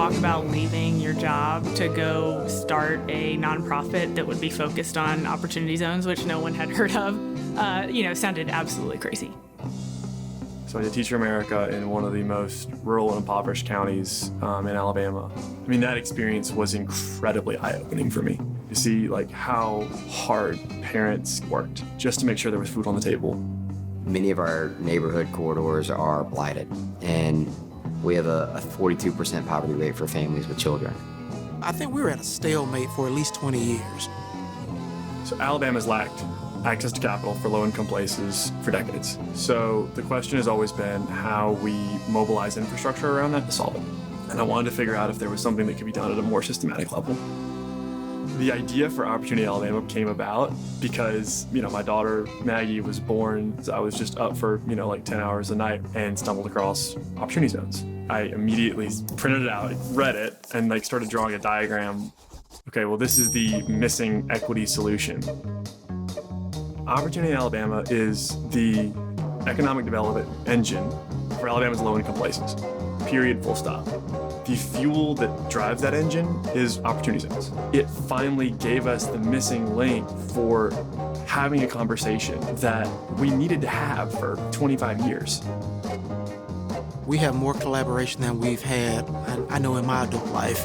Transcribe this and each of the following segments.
talk about leaving your job to go start a nonprofit that would be focused on opportunity zones, which no one had heard of, sounded absolutely crazy. So I did Teacher America in one of the most rural and impoverished counties in Alabama. I mean, that experience was incredibly eye-opening for me to see how hard parents worked just to make sure there was food on the table. Many of our neighborhood corridors are blighted, and we have a 42% poverty rate for families with children. I think we were at a stalemate for at least 20 years. So Alabama's lacked access to capital for low-income places for decades. So the question has always been how we mobilize infrastructure around that to solve it. And I wanted to figure out if there was something that could be done at a more systematic level. The idea for Opportunity Alabama came about because, my daughter Maggie was born. So I was just up for, 10 hours a night and stumbled across Opportunity Zones. I immediately printed it out, read it, and started drawing a diagram. Okay, well, this is the missing equity solution. Opportunity Alabama is the economic development engine for Alabama's low-income places. Period, full stop. The fuel that drives that engine is Opportunity Zones. It finally gave us the missing link for having a conversation that we needed to have for 25 years. We have more collaboration than we've had, I know, in my adult life.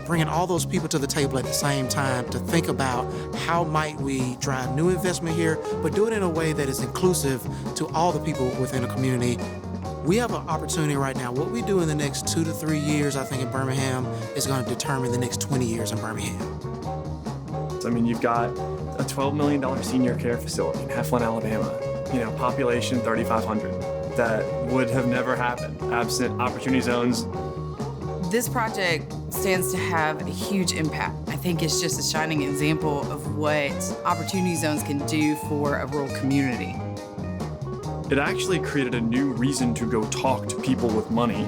Bringing all those people to the table at the same time to think about how might we drive new investment here, but do it in a way that is inclusive to all the people within a community. We have an opportunity right now. What we do in the next 2 to 3 years, I think, in Birmingham is going to determine the next 20 years in Birmingham. I mean, you've got a $12 million senior care facility in Heflin, Alabama. Population 3,500. That would have never happened absent Opportunity Zones. This project stands to have a huge impact. I think it's just a shining example of what Opportunity Zones can do for a rural community. It actually created a new reason to go talk to people with money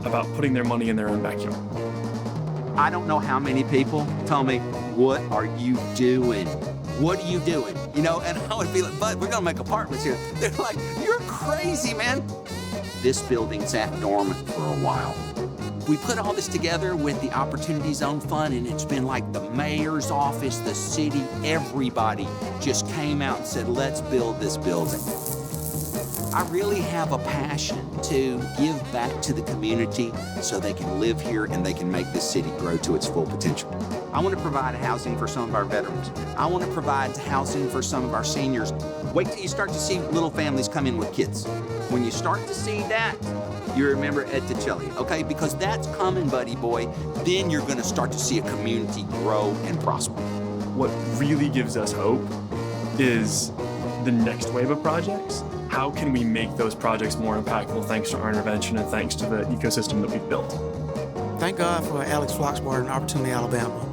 about putting their money in their own backyard. I don't know how many people tell me, "What are you doing? What are you doing?" And I would be like, "Bud, we're gonna make apartments here." They're like, "You're crazy, man." This building sat dormant for a while. We put all this together with the Opportunity Zone Fund, and it's been like the mayor's office, the city, everybody just came out and said, let's build this building. I really have a passion to give back to the community so they can live here and they can make this city grow to its full potential. I want to provide housing for some of our veterans. I want to provide housing for some of our seniors. Wait till you start to see little families come in with kids. When you start to see that, you remember Ed Ticelli, okay? Because that's coming, buddy boy. Then you're gonna start to see a community grow and prosper. What really gives us hope is the next wave of projects. How can we make those projects more impactful thanks to our intervention and thanks to the ecosystem that we've built? Thank God for Alex Floxbart and Opportunity Alabama.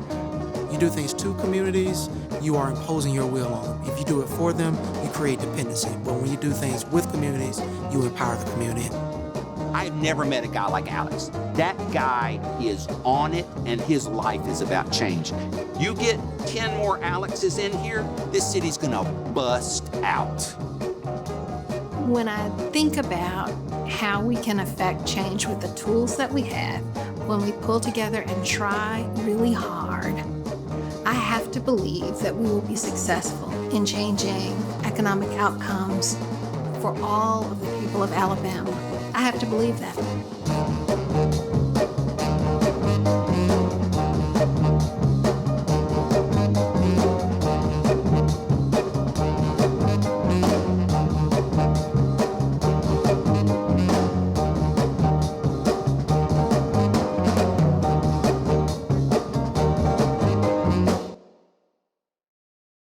You do things to communities, you are imposing your will on them. If you do it for them, you create dependency. But when you do things with communities, you empower the community. I've never met a guy like Alex. That guy is on it, and his life is about change. You get 10 more Alexes in here, this city's gonna bust out. When I think about how we can affect change with the tools that we have, when we pull together and try really hard, I have to believe that we will be successful in changing economic outcomes for all of the people of Alabama. I have to believe that.